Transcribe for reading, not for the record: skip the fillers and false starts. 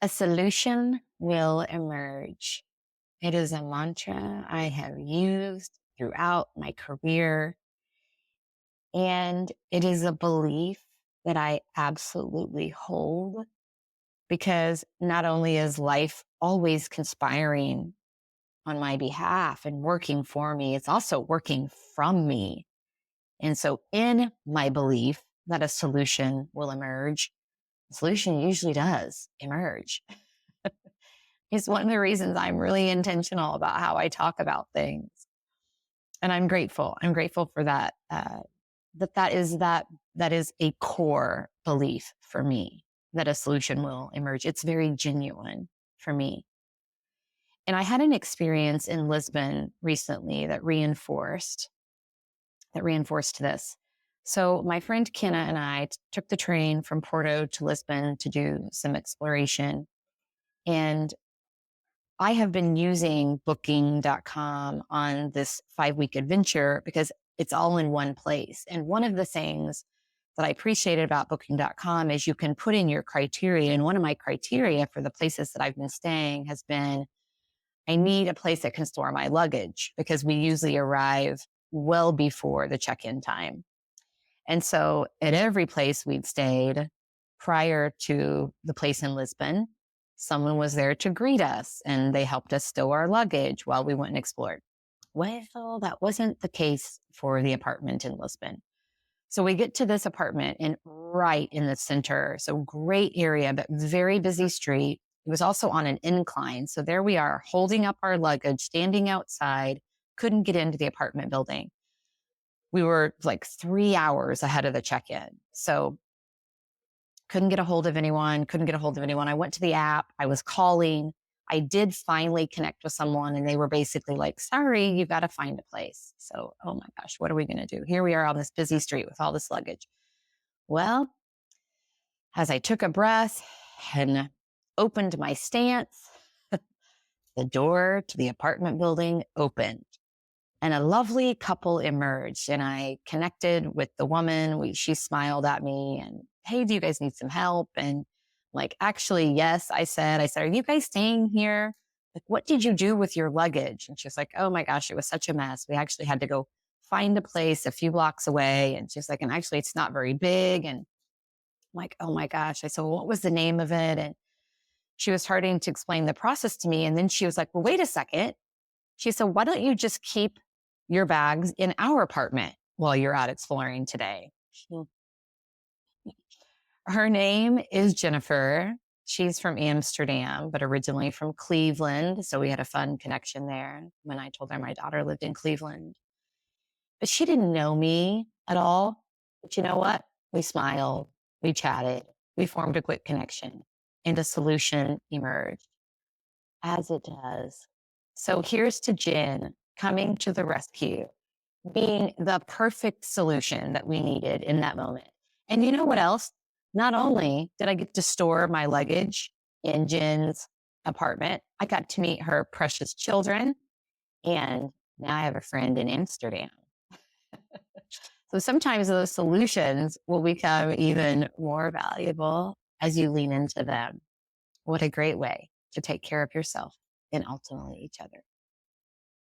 A solution will emerge. It is a mantra I have used throughout my career, and it is a belief that I absolutely hold because not only is life always conspiring on my behalf and working for me, it's also working from me. And so, in my belief that a solution will emerge, the solution usually does emerge. It's one of the reasons I'm really intentional about how I talk about things. And I'm grateful. I'm grateful for that. That is a core belief for me that a solution will emerge. It's very genuine for me. And I had an experience in Lisbon recently that reinforced this. So my friend Kenna and I took the train from Porto to Lisbon to do some exploration. And I have been using booking.com on this 5-week adventure because it's all in one place. And one of the things that I appreciated about booking.com is you can put in your criteria. And one of my criteria for the places that I've been staying has been I need a place that can store my luggage because we usually arrive well before the check-in time. And so at every place we'd stayed prior to the place in Lisbon, someone was there to greet us and they helped us stow our luggage while we went and explored. Well, that wasn't the case for the apartment in Lisbon. So we get to this apartment and right in the center. So great area, but very busy street. It was also on an incline. So there we are holding up our luggage, standing outside, couldn't get into the apartment building. We were like 3 hours ahead of the check-in. So couldn't get a hold of anyone, I went to the app. I was calling. I did finally connect with someone and they were basically like, sorry, you got to find a place. So, oh my gosh, what are we going to do? Here we are on this busy street with all this luggage. Well, as I took a breath and opened my stance, the door to the apartment building opened and a lovely couple emerged and I connected with the woman. She smiled at me and, hey, do you guys need some help? And like, actually, yes, I said, are you guys staying here? Like, what did you do with your luggage? And she's like, oh my gosh, it was such a mess. We actually had to go find a place a few blocks away. And she's like, and actually it's not very big. And I'm like, oh my gosh. I said, well, what was the name of it? And she was starting to explain the process to me. And then she was like, well, wait a second. She said, why don't you just keep your bags in our apartment while you're out exploring today? Her name is Jennifer. She's from Amsterdam, but originally from Cleveland. So we had a fun connection there when I told her my daughter lived in Cleveland. But she didn't know me at all. But you know what? We smiled, we chatted, we formed a quick connection, and a solution emerged, as it does. So here's to Jen coming to the rescue, being the perfect solution that we needed in that moment. And you know what else? Not only did I get to store my luggage in Jen's apartment, I got to meet her precious children. And now I have a friend in Amsterdam. So sometimes those solutions will become even more valuable as you lean into them. What a great way to take care of yourself and ultimately each other.